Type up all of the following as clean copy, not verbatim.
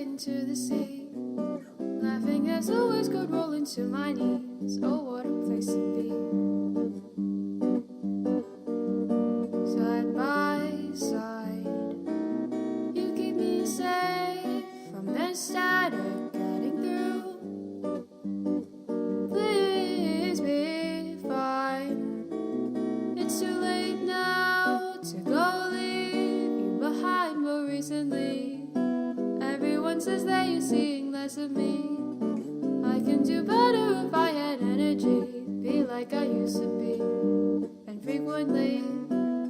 into the sea. Laughing as always could roll into my knees. Oh, what a place to be. Side by side, you keep me safe from the static getting through. Please be fine. It's too late now to go leave you behind. But recently, everyone says that you're seeing less of me. I can do better if I had energy, be like I used to be. And frequently,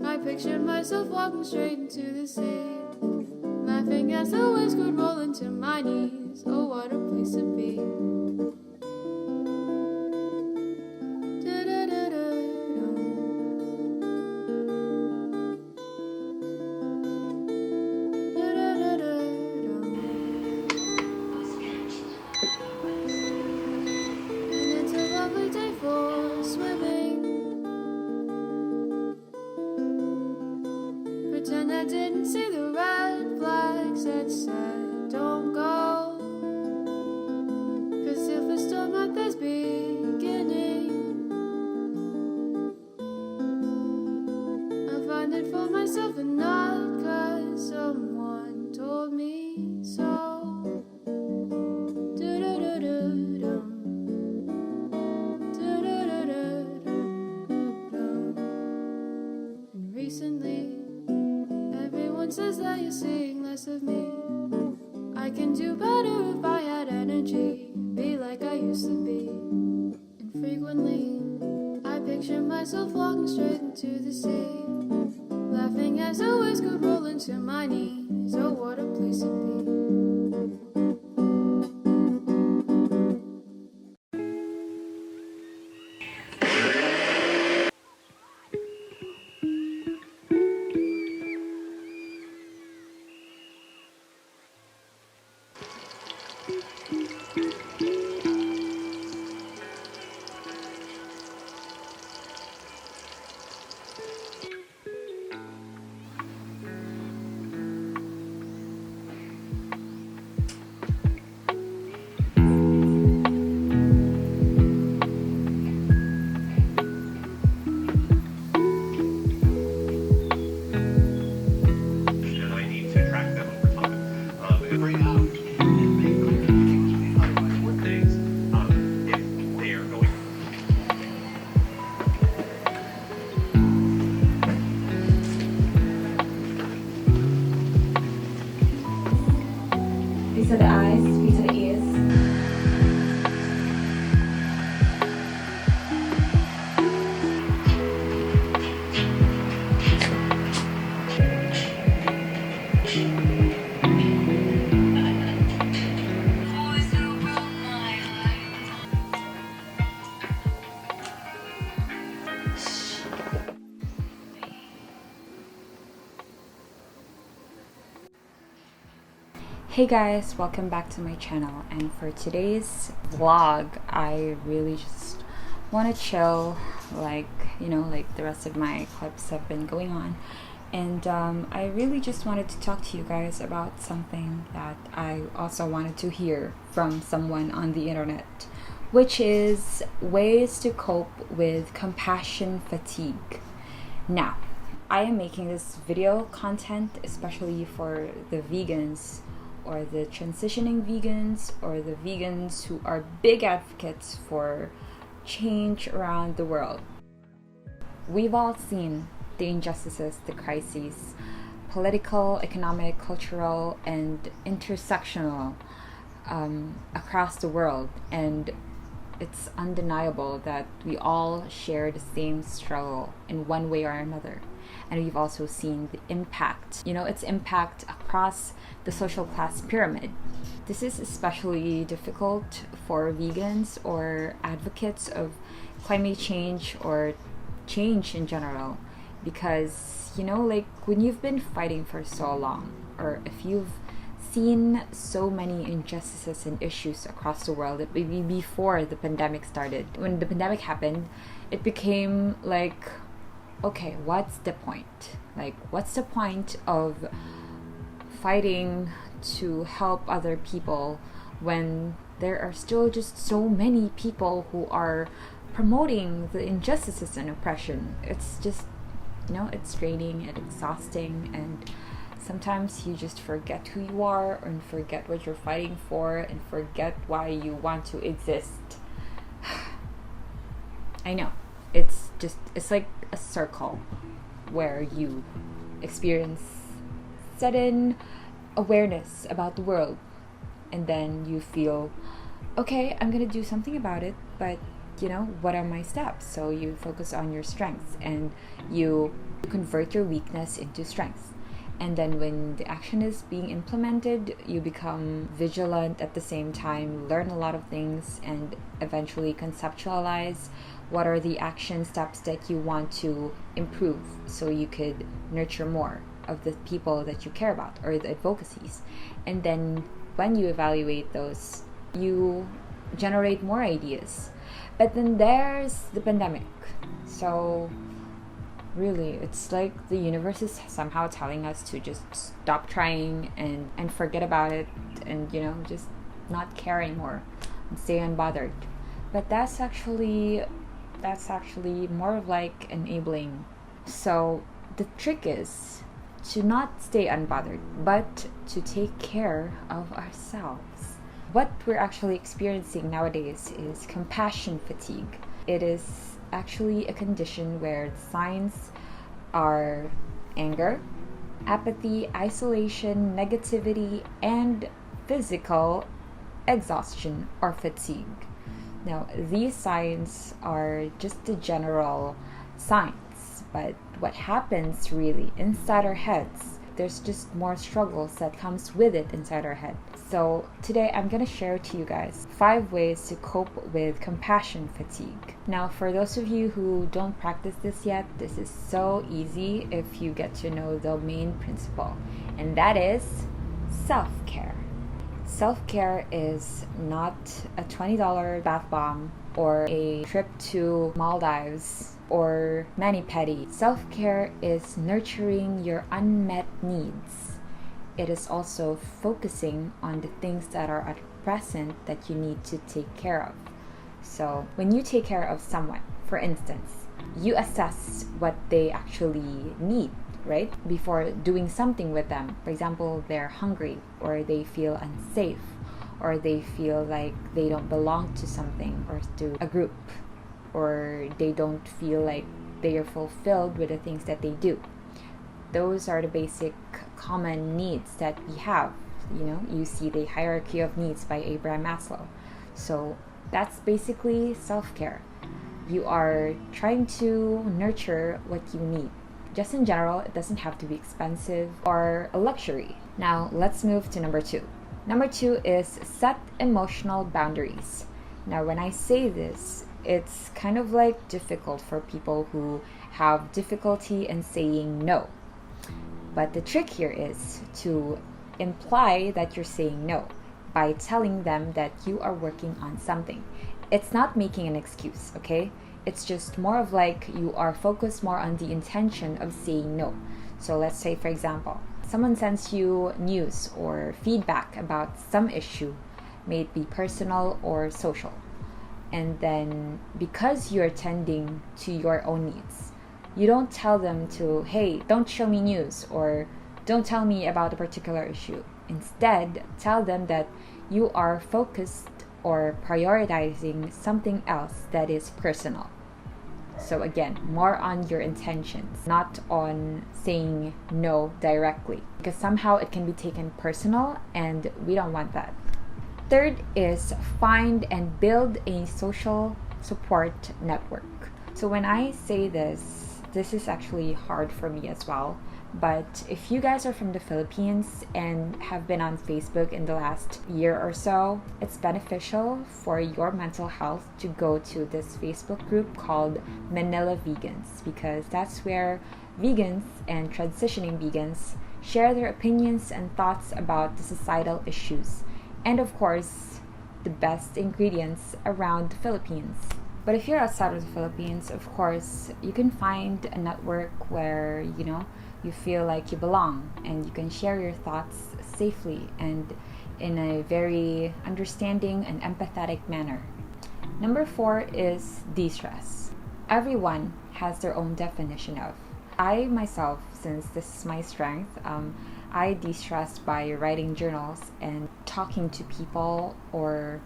I picture myself walking straight into the sea. Laughing as the waves could roll into my knees. Oh, what a place to be. Pretend I didn't see the red flags that said don't go. Cause if a storm like this beginning, I find it for myself and not cause someone told me so. And recently, everyone says that you're seeing less of me. I can do better if I had energy, be like I used to be. And frequently, I picture myself walking straight into the sea. Laughing as the waves could roll into my knees. Oh, what a place to be. These are the eyes, these are the ears. Hey guys, welcome back to my channel, and for today's vlog I really just want to chill like the rest of my clips have been going on, and I really just wanted to talk to you guys about something that I also wanted to hear from someone on the internet, which is ways to cope with compassion fatigue. Now, I am making this video content especially for the vegans, or the transitioning vegans, or the vegans who are big advocates for change around the world. We've all seen the injustices, the crises, political, economic, cultural, and intersectional across the world, and it's undeniable that we all share the same struggle in one way or another. And we've also seen the impact, its impact across the social class pyramid. This is especially difficult for vegans or advocates of climate change or change in general, because, when you've been fighting for so long, or if you've seen so many injustices and issues across the world, that maybe before the pandemic started, when the pandemic happened, it became like, okay, what's the point? Like, what's the point of fighting to help other people when there are still just so many people who are promoting the injustices and oppression. It's just, it's draining and exhausting, and sometimes you just forget who you are and forget what you're fighting for and forget why you want to exist. I know. It's like a circle where you experience sudden awareness about the world, and then you feel, okay, I'm gonna do something about it, but what are my steps? So you focus on your strengths and you convert your weakness into strengths. And then when the action is being implemented, you become vigilant at the same time, learn a lot of things, and eventually conceptualize what are the action steps that you want to improve so you could nurture more of the people that you care about, or the advocacies. And then when you evaluate those, you generate more ideas. But then there's the pandemic. So really, it's like the universe is somehow telling us to just stop trying and forget about it, and just not care anymore and stay unbothered. But that's actually more of like enabling. So the trick is to not stay unbothered, but to take care of ourselves. What we're actually experiencing nowadays is compassion fatigue. It is actually a condition where the signs are anger, apathy, isolation, negativity, and physical exhaustion or fatigue. Now, these signs are just the general signs, but what happens really inside our heads, there's just more struggles that comes with it inside our head. So today I'm going to share to you guys 5 ways to cope with compassion fatigue. Now, for those of you who don't practice this yet, this is so easy if you get to know the main principle, and that is self-care. Self-care is not a $20 bath bomb or a trip to Maldives or mani-pedi. Self-care is nurturing your unmet needs. It is also focusing on the things that are at present that you need to take care of. So when you take care of someone, for instance, you assess what they actually need, right? Before doing something with them. For example, they're hungry, or they feel unsafe, or they feel like they don't belong to something or to a group, or they don't feel like they are fulfilled with the things that they do. Those are the basic common needs that we have. You see the hierarchy of needs by Abraham Maslow. So that's basically self-care. You are trying to nurture what you need. Just in general, it doesn't have to be expensive or a luxury. Now, let's move to number 2. Number 2 is set emotional boundaries. Now, when I say this, it's kind of like difficult for people who have difficulty in saying no. But the trick here is to imply that you're saying no by telling them that you are working on something. It's not making an excuse, okay? It's just more of like you are focused more on the intention of saying no. So let's say, for example, someone sends you news or feedback about some issue, may it be personal or social. And then because you're tending to your own needs, you don't tell them to, hey, don't show me news, or don't tell me about a particular issue. Instead, tell them that you are focused or prioritizing something else that is personal. So again, more on your intentions, not on saying no directly, because somehow it can be taken personal, and we don't want that. Third is find and build a social support network. So when I say this is actually hard for me as well. But if you guys are from the Philippines and have been on Facebook in the last year or so, it's beneficial for your mental health to go to this Facebook group called Manila Vegans, because that's where vegans and transitioning vegans share their opinions and thoughts about the societal issues, and of course, the best ingredients around the Philippines. But if you're outside of the Philippines, of course, you can find a network where, you feel like you belong, and you can share your thoughts safely and in a very understanding and empathetic manner. Number 4 is de-stress. Everyone has their own definition of. I myself, since this is my strength, I de-stress by writing journals and talking to people or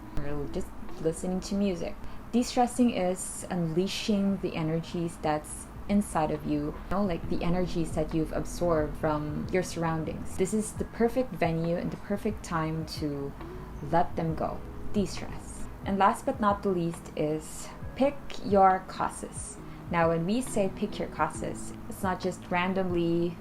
just listening to music. De-stressing is unleashing the energies that's inside of you, like the energies that you've absorbed from your surroundings. This is the perfect venue and the perfect time to let them go, de-stress. And last but not the least is pick your causes. Now, when we say pick your causes, it's not just randomly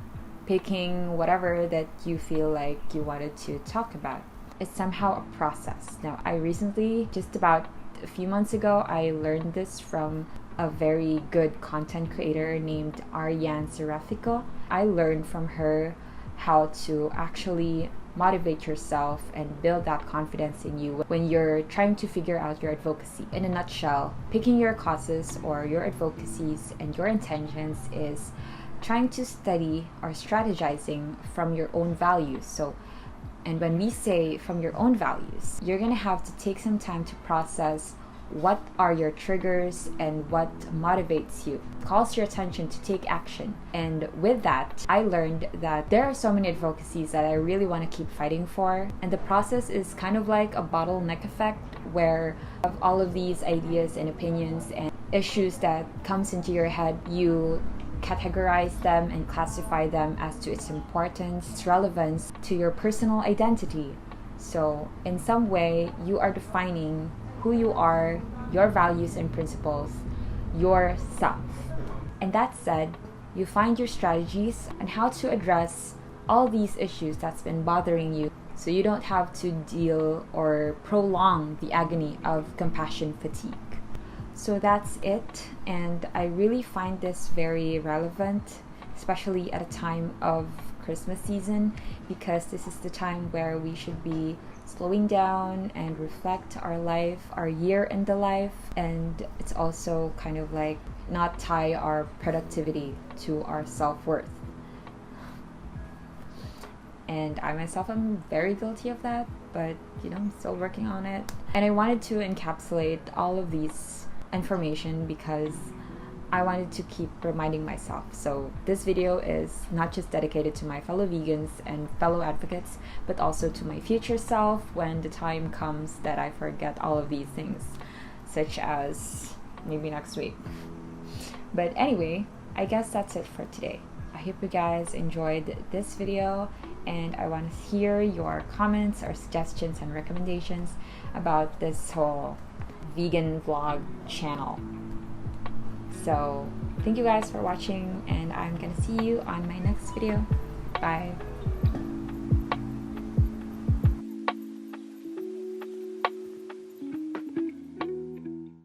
picking whatever that you feel like you wanted to talk about. It's somehow a process. Now, I recently, just about a few months ago, I learned this from a very good content creator named lianna. I learned from her how to actually motivate yourself and build that confidence in you when you're trying to figure out your advocacy. In a nutshell, picking your causes or your advocacies and your intentions is trying to study or strategizing from your own values. And when we say from your own values, you're gonna have to take some time to process what are your triggers and what motivates you, calls your attention to take action. And with that, I learned that there are so many advocacies that I really want to keep fighting for, and the process is kind of like a bottleneck effect, where of all of these ideas and opinions and issues that comes into your head, you categorize them and classify them as to its importance, its relevance to your personal identity. So in some way, you are defining who you are, your values and principles, yourself. And that said, you find your strategies on how to address all these issues that's been bothering you, so you don't have to deal or prolong the agony of compassion fatigue. So that's it, and I really find this very relevant, especially at a time of Christmas season, because this is the time where we should be slowing down and reflect our life, our year in the life, and it's also kind of like not tie our productivity to our self-worth. And I myself am very guilty of that, but I'm still working on it. And I wanted to encapsulate all of these information because I wanted to keep reminding myself. So this video is not just dedicated to my fellow vegans and fellow advocates, but also to my future self when the time comes that I forget all of these things, such as maybe next week. But anyway, I guess that's it for today. I hope you guys enjoyed this video, and I want to hear your comments or suggestions and recommendations about this whole vegan vlog channel. So thank you guys for watching, and I'm gonna see you on my next video. Bye.